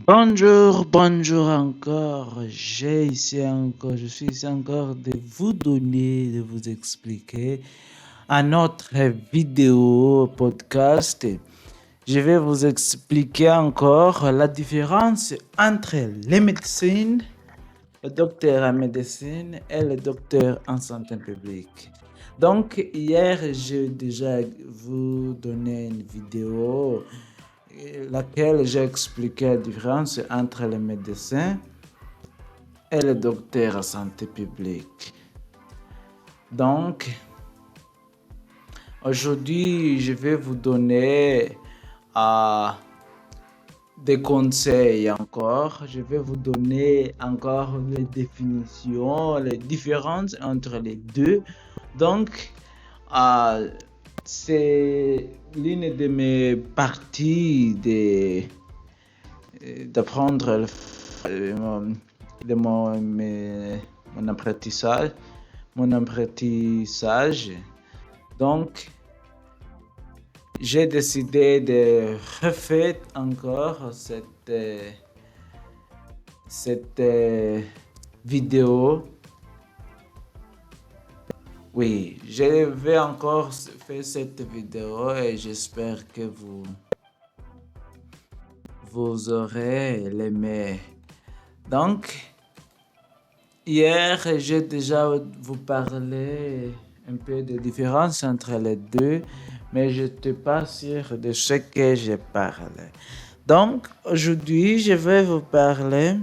Bonjour, bonjour encore. Je suis ici encore de vous donner, de vous expliquer un autre vidéo podcast. Je vais vous expliquer encore la différence entre les médecines, le docteur en médecine et le docteur en santé publique. Donc, hier, j'ai déjà vous donné une vidéo laquelle j'ai expliqué la différence entre les médecins et les docteurs en santé publique. Donc, aujourd'hui, je vais vous donner des conseils encore. Je vais vous donner encore les définitions, les différences entre les deux. Donc, c'est l'une de mes parties d'apprendre de mon apprentissage. Donc, j'ai décidé de refaire encore cette vidéo. Oui, je vais encore faire cette vidéo et j'espère que vous aurez aimé. Donc, hier, j'ai déjà vous parlé un peu de différence entre les deux, mais je n'étais pas sûr de ce que j'ai parlé. Donc, aujourd'hui, je vais vous parler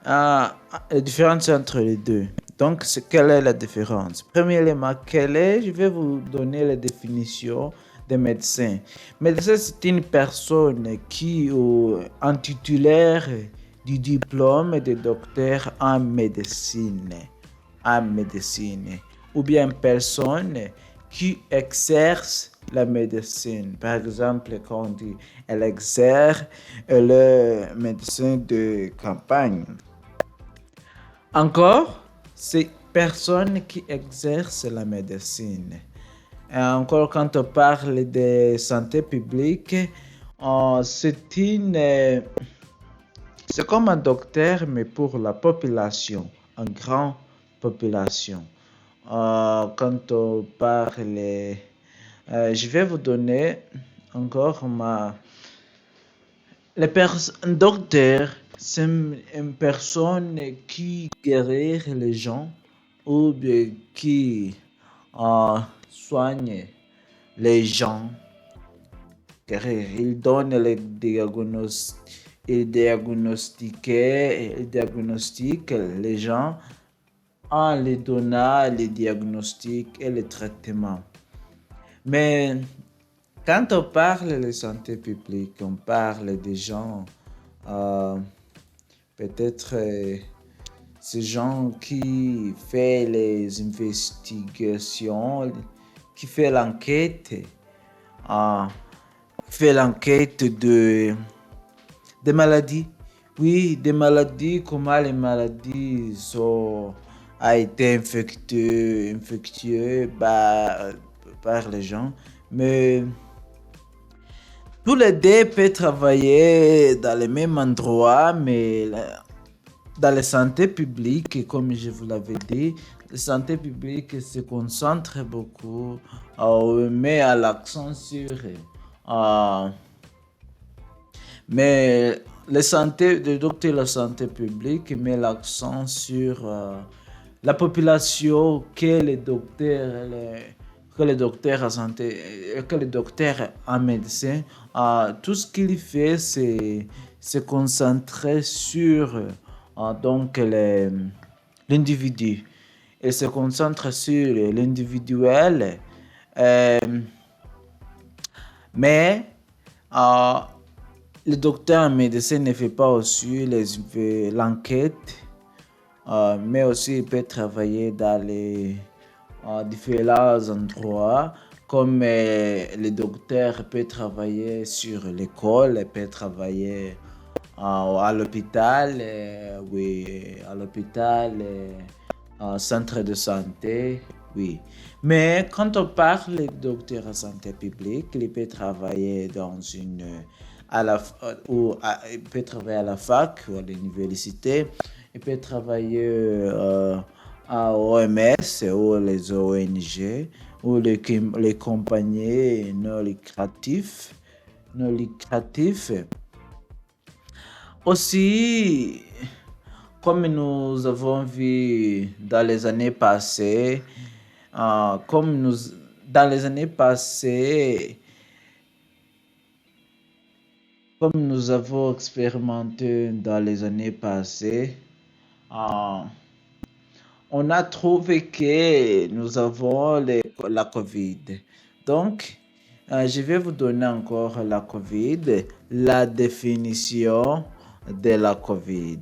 la différence entre les deux. Donc, quelle est la différence? Premièrement, je vais vous donner la définition de médecin. Médecin, c'est une personne qui est un titulaire du diplôme de docteur en médecine. Ou bien une personne qui exerce la médecine. Par exemple, quand on dit elle exerce le médecin de campagne. Encore, c'est personne qui exerce la médecine. Et encore, quand on parle de santé publique, c'est comme un docteur, mais pour la population, une grande population. Quand on parle, je vais vous donner encore un docteur, c'est une personne qui guérit les gens ou bien qui soigne les gens. Il donne les diagnostics, il diagnostique les gens en les donnant les diagnostics et les traitements. Mais quand on parle de santé publique, on parle des gens, peut-être ces gens qui font les investigations, qui font l'enquête, des maladies. Oui, des maladies, comment les maladies ont été infectieuses par les gens. Mais tous les deux peuvent travailler dans le même endroit, mais dans la santé publique, comme je vous l'avais dit, la santé publique se concentre beaucoup, met à l'accent sur... mais le docteur de la santé publique met l'accent sur la population que les docteurs en santé, que les docteurs en médecine, tout ce qu'il fait, c'est se concentrer sur donc l'individu. Il se concentre sur l'individuel, mais le docteur en médecine ne fait pas aussi l'enquête, mais aussi il peut travailler dans les différents endroits, comme le docteur peut travailler sur l'école, peut travailler à l'hôpital, oui, à l'hôpital, centre de santé, oui. Mais quand on parle de docteur en santé publique, il peut travailler dans une il peut travailler à la fac ou à l'université, il peut travailler à OMS ou les ONG ou les compagnies non lucratifs. Aussi, comme nous avons vu dans les années passées, comme nous, dans les années passées, comme nous avons expérimenté dans les années passées, euh, on a trouvé que nous avons la COVID. Donc, je vais vous donner encore la COVID, la définition de la COVID.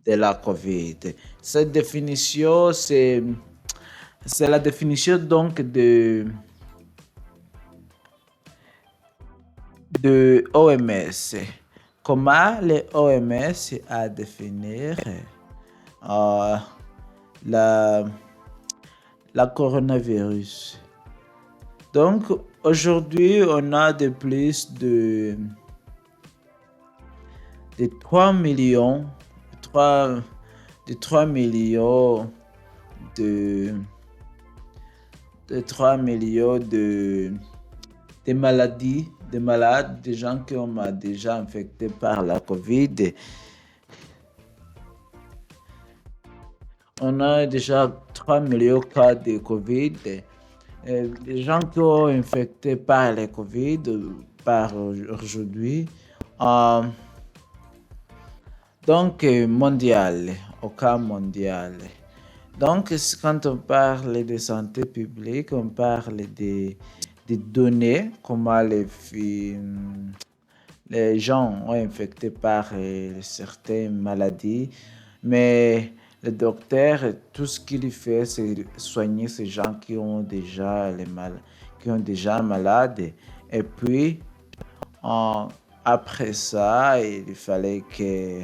De la COVID. Cette définition, c'est la définition donc de OMS. Comment les OMS a définir euh, la, la coronavirus. Donc aujourd'hui, on a de plus de 3 millions, 3, de 3 millions de, de 3 millions de maladies, de malades, de gens qui ont déjà infectés par la COVID. On a déjà 3 millions de cas de COVID. Les gens qui ont infecté par la COVID par aujourd'hui. Euh, donc, mondial, au cas mondial. Donc, quand on parle de santé publique, on parle des données, comment les gens ont infecté par certaines maladies, mais le docteur, tout ce qu'il fait, c'est soigner ces gens qui ont déjà malades. Et puis, après ça, il fallait que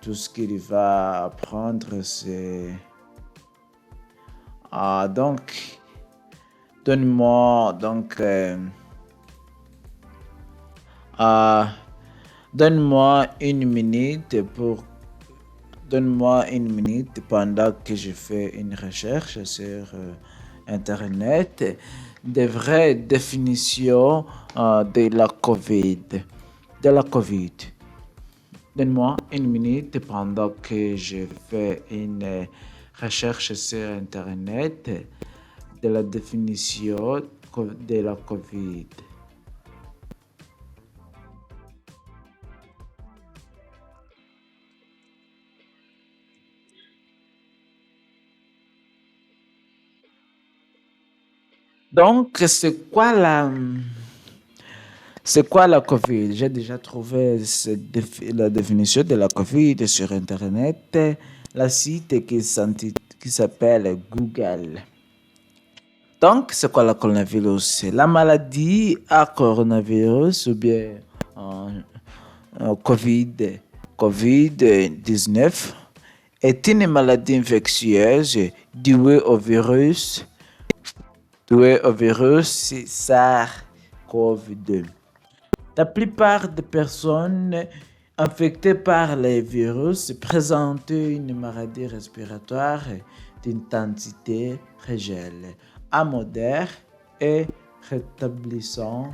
tout ce qu'il va apprendre, c'est... donc, donne-moi, donc, euh, donne-moi une minute pour Donne-moi une minute pendant que je fais une recherche sur Internet des vraies définitions de la COVID. De la COVID. Donne-moi une minute pendant que je fais une recherche sur Internet de la définition de la COVID. Donc, c'est quoi la COVID? J'ai déjà trouvé la définition de la COVID sur Internet, la site qui s'appelle Google. Donc, c'est quoi la coronavirus? La maladie à coronavirus ou bien euh, COVID, COVID-19 est une maladie infectieuse due au virus SARS-CoV-2. La plupart des personnes infectées par les virus présentent une maladie respiratoire d'intensité légère à modérée et rétablissant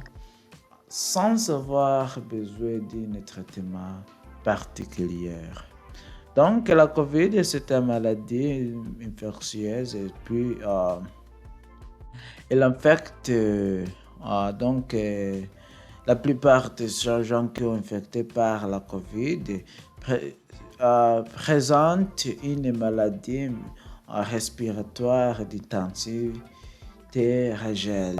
sans avoir besoin d'un traitement particulier. Donc, la COVID, c'est une maladie infectieuse et puis elle infecte donc la plupart des gens qui sont infectés par la COVID présentent une maladie respiratoire d'intensité légère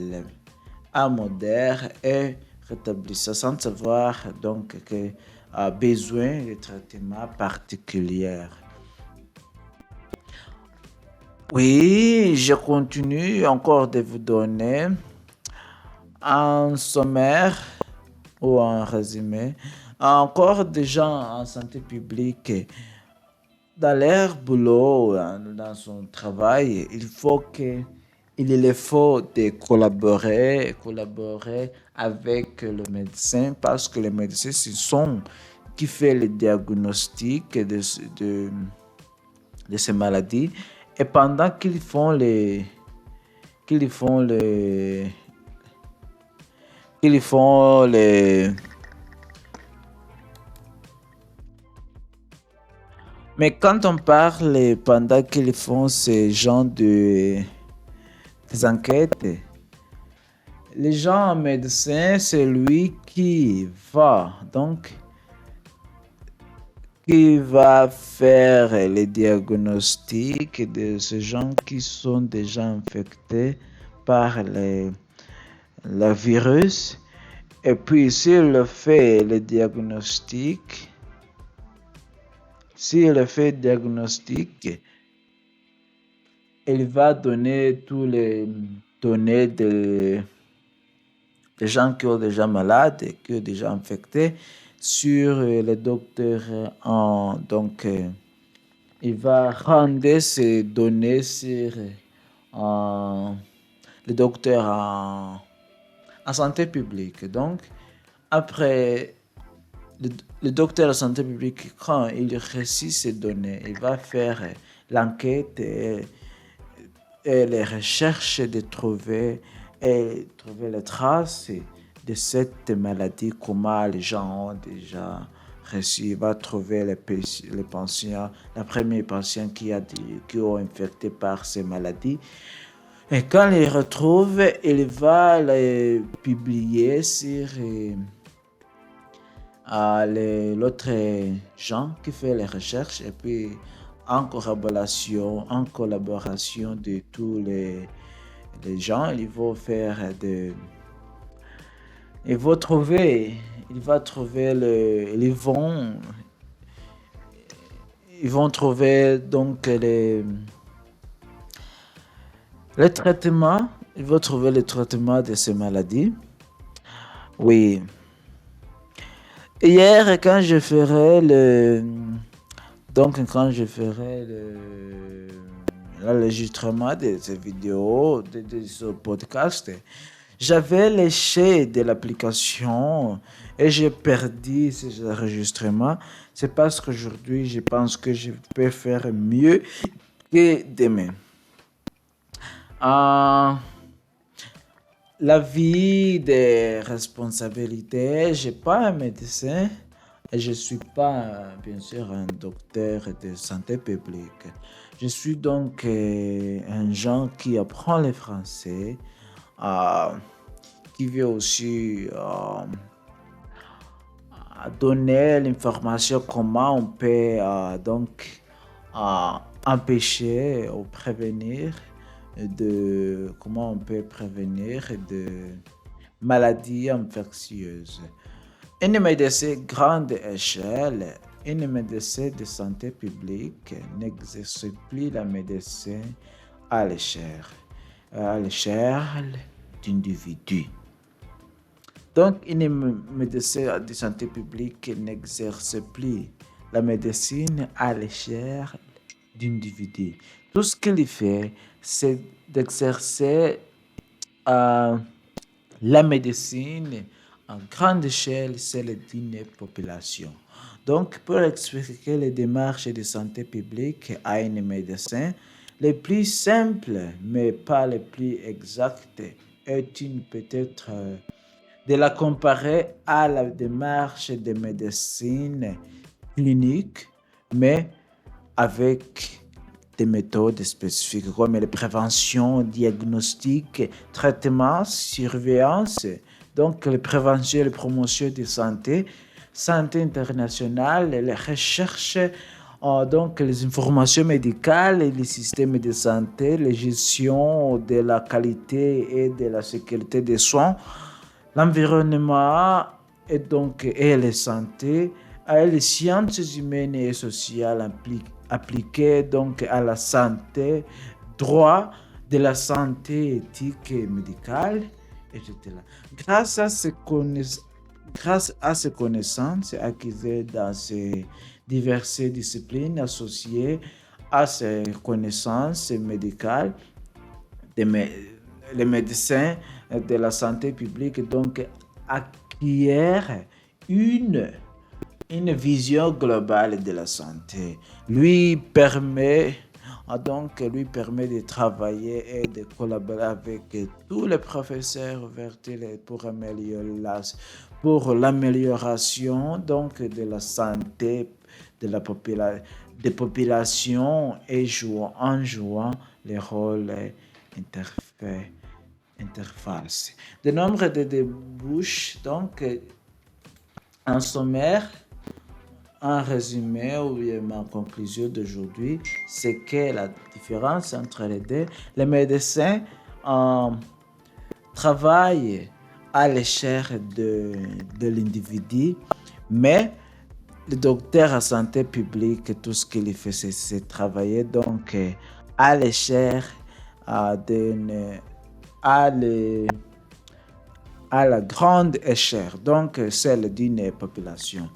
à modérée et rétablissant sans avoir donc besoin de traitement particulier. Oui, je continue encore de vous donner un sommaire ou un résumé. Encore des gens en santé publique, dans leur boulot, dans son travail, il faut qu'ils il faut de collaborer avec le médecin parce que les médecins, ce sont qui fait le diagnostic de ces maladies. Et pendant qu'ils font les, qu'ils font les, mais quand on parle pendant qu'ils font ces genres des enquêtes, les gens médecins, c'est lui qui va faire les diagnostics de ces gens qui sont déjà infectés par le virus. Et puis, s'il le fait diagnostic, il va donner tous les données des gens qui sont déjà malades et qui sont déjà infectés sur le docteur. Il va rendre ces données sur euh, le docteur en santé publique. Donc, après, le, le docteur de santé publique, quand il reçoit ces données, il va faire l'enquête et les recherches trouver les traces de cette maladie, comment les gens ont déjà reçu. Il va trouver les patients, la première patient qui ont infecté par ces maladies. Et quand il les retrouve, il va les publier sur l'autre gens qui fait les recherches et puis en collaboration de tous les gens, ils vont trouver, ils vont trouver ils vont trouver donc les traitements, ils vont trouver le traitement de ces maladies. Oui. Hier, quand je ferai l'enregistrement de ces vidéos, de ce podcast, j'avais léché de l'application et j'ai perdu ces enregistrements. C'est parce qu'aujourd'hui, je pense que je peux faire mieux que demain. Euh, la vie des responsabilités, je n'ai pas un médecin et je ne suis pas, bien sûr, un docteur de santé publique. Je suis donc un gens qui apprend le français, euh, qui veut aussi donner l'information comment on peut euh, empêcher ou prévenir comment on peut prévenir de maladies infectieuses. Une médecin grande échelle, une médecin de santé publique n'exerce plus la médecine à l'échelle d'individus. Donc, une médecin de santé publique n'exerce plus la médecine à l'échelle d'individus. Tout ce qu'il fait, c'est d'exercer la médecine en grande échelle, celle d'une population. Donc, pour expliquer les démarches de santé publique à un médecin, les plus simples, mais pas les plus exactes, est une peut-être de la comparer à la démarche de médecine clinique, mais avec des méthodes spécifiques comme la prévention, diagnostic, traitement, surveillance, donc la prévention et la promotion de santé internationale, les recherches, donc les informations médicales et les systèmes de santé, la gestion de la qualité et de la sécurité des soins, l'environnement et la santé, les sciences humaines et sociales appliquées donc à la santé, droit de la santé éthique et médicale, etc. Grâce à ces connaissances acquises dans ces diverses disciplines associées à ces connaissances médicales, des mé- les médecins de la santé publique donc acquièrent une vision globale de la santé. Lui permet de travailler et de collaborer avec tous les professeurs ouverts pour l'amélioration donc de la santé de la des populations et en jouant les rôles interfaces. interface. De nombre de débouches donc en sommaire, en résumé, ou bien ma conclusion d'aujourd'hui, c'est que la différence entre les deux, les médecins euh, travaillent à l'échelle de l'individu, mais le docteur en santé publique, tout ce qu'il fait, c'est travailler donc à l'échelle d'une à, le- à la grande échelle, donc celle d'une population.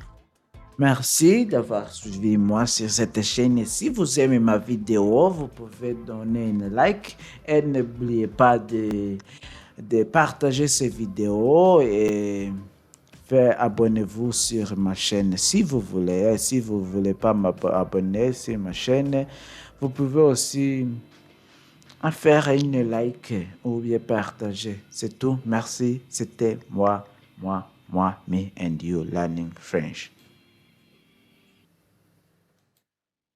Merci d'avoir suivi moi sur cette chaîne. Et si vous aimez ma vidéo, vous pouvez donner un like et n'oubliez pas de partager ces vidéos et abonnez-vous sur ma chaîne si vous voulez. Si vous ne voulez pas m'abonner sur ma chaîne, vous pouvez aussi en faire une like ou bien partager. C'est tout. Merci. C'était moi, me and you learning French.